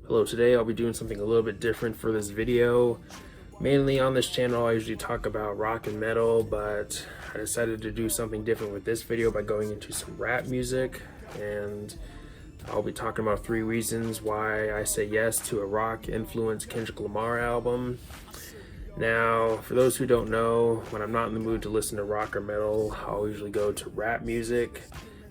Hello, today I'll be doing something a little bit different for this video. Mainly on this channel I usually talk about rock and metal, but I decided to do something different with this video by going into some rap music, and I'll be talking about 3 reasons why I say yes to a rock influenced Kendrick Lamar album. Now, for those who don't know, when I'm not in the mood to listen to rock or metal, I'll usually go to rap music,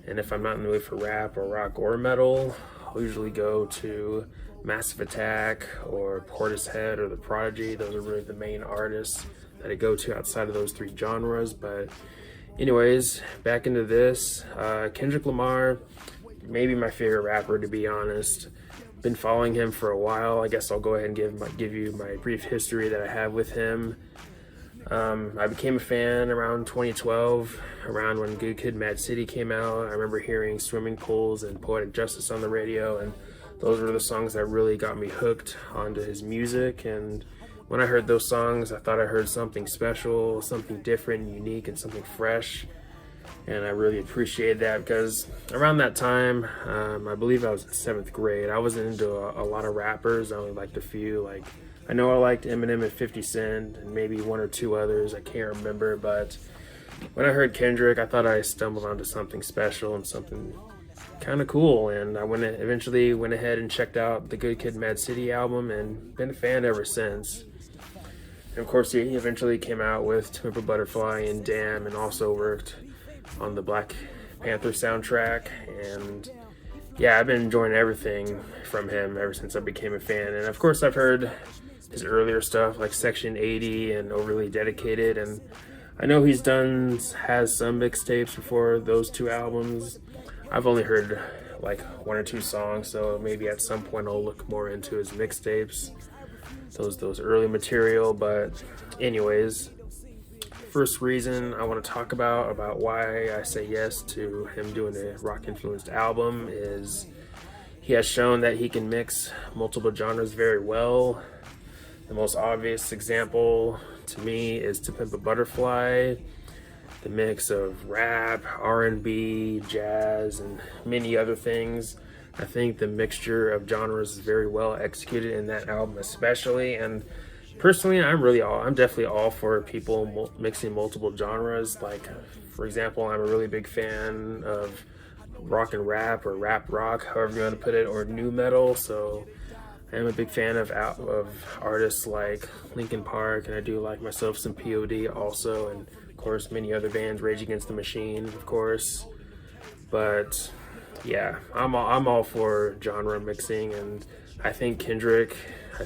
and if I'm not in the mood for rap or rock or metal, I'll usually go to Massive Attack or Portishead or The Prodigy. Those are really the main artists that I go to outside of those 3 genres. But anyways, back into this. Kendrick Lamar, maybe my favorite rapper, to be honest. Been following him for a while. I guess I'll go ahead and give you my brief history that I have with him. I became a fan around 2012, around when Good Kid, Mad City came out. I remember hearing Swimming Pools and Poetic Justice on the radio, and those were the songs that really got me hooked onto his music. And when I heard those songs, I thought I heard something special, something different, unique, and something fresh. And I really appreciated that because around that time, I believe I was in 7th grade. I wasn't into a lot of rappers. I only liked a few. Like, I know I liked Eminem and 50 Cent and maybe 1 or 2 others. I can't remember. But when I heard Kendrick, I thought I stumbled onto something special and something kind of cool, and I eventually went ahead and checked out the Good Kid, Mad City album and been a fan ever since. And of course, he eventually came out with To Pimp a Butterfly and Damn, and also worked on the Black Panther soundtrack. And yeah, I've been enjoying everything from him ever since I became a fan. And of course, I've heard his earlier stuff like Section 80 and Overly Dedicated, and I know has some mixtapes before those 2 albums. I've only heard like 1 or 2 songs, so maybe at some point I'll look more into his mixtapes, those early material. But anyways, first reason I want to talk about why I say yes to him doing a rock influenced album is he has shown that he can mix multiple genres very well. The most obvious example to me is To Pimp a Butterfly. The mix of rap, R&B, jazz, and many other things. I think the mixture of genres is very well executed in that album especially. And personally, I'm definitely all for people mixing multiple genres. Like, for example, I'm a really big fan of rock and rap, or rap rock, however you want to put it, or new metal. So I'm a big fan of artists like Linkin Park, and I do like myself some POD also, and of course many other bands, Rage Against the Machine, of course. But yeah, I'm all for genre mixing, and I think Kendrick,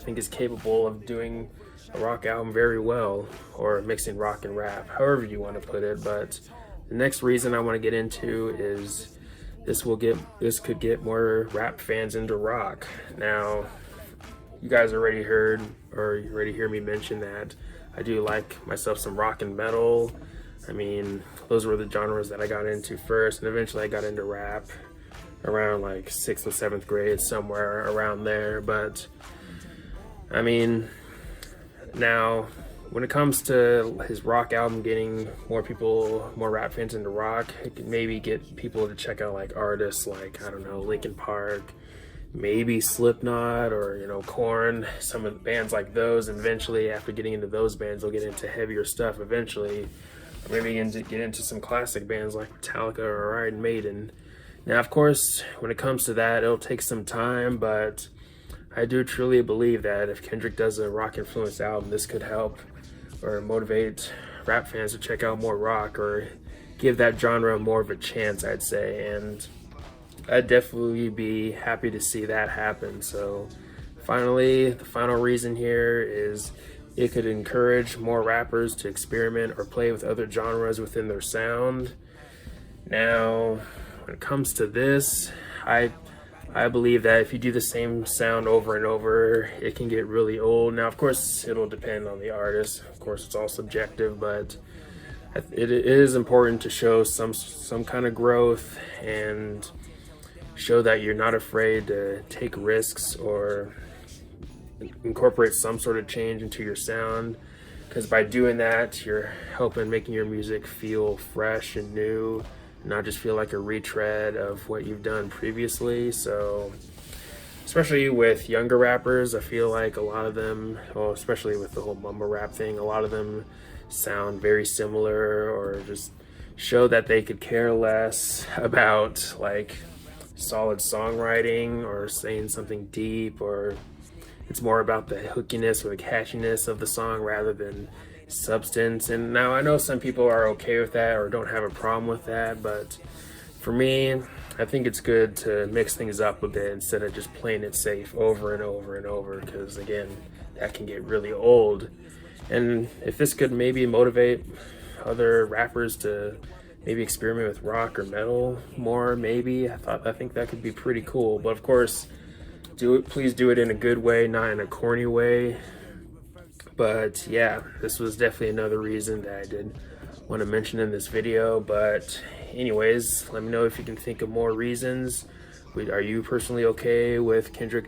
is capable of doing a rock album very well, or mixing rock and rap, however you want to put it. But the next reason I want to get into is this could get more rap fans into rock. Now, you guys already heard, or you already hear me mention that I do like myself some rock and metal. I mean, those were the genres that I got into first, and eventually I got into rap around like 6th or 7th grade, somewhere around there. But I mean, now when it comes to his rock album getting more rap fans into rock, it can maybe get people to check out like artists like, I don't know, Linkin Park, maybe Slipknot, or Korn, some of the bands like those. And eventually, after getting into those bands, they'll get into heavier stuff eventually, or maybe get into some classic bands like Metallica or Iron Maiden. Now, of course, when it comes to that, it'll take some time, but I do truly believe that if Kendrick does a rock influenced album, this could help or motivate rap fans to check out more rock, or give that genre more of a chance, I'd say. And I'd definitely be happy to see that happen. So finally, the final reason here is it could encourage more rappers to experiment or play with other genres within their sound. Now, when it comes to this, I believe that if you do the same sound over and over, it can get really old. Now, of course, it'll depend on the artist. Of course, it's all subjective, but it is important to show some kind of growth and show that you're not afraid to take risks or incorporate some sort of change into your sound, because by doing that, you're making your music feel fresh and new, not just feel like a retread of what you've done previously. So especially with younger rappers. I feel like a lot of them, well, especially with the whole mumble rap thing, a lot of them sound very similar, or just show that they could care less about like solid songwriting or saying something deep, or it's more about the hookiness or the catchiness of the song rather than substance. And now I know some people are okay with that or don't have a problem with that, but for me, I think it's good to mix things up a bit instead of just playing it safe over and over and over, because again, that can get really old. And if this could maybe motivate other rappers to maybe experiment with rock or metal more, maybe I think that could be pretty cool. But of course, please do it in a good way, not in a corny way. But yeah, this was definitely another reason that I did want to mention in this video. But anyways, let me know if you can think of more reasons. Are you personally okay with Kendrick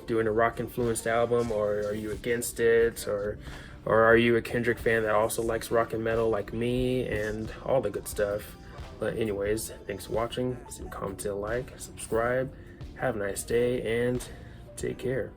doing a rock influenced album, or are you against it, or are you a Kendrick fan that also likes rock and metal like me, and all the good stuff? But anyways, thanks for watching. Comment, like, subscribe. Have a nice day and take care.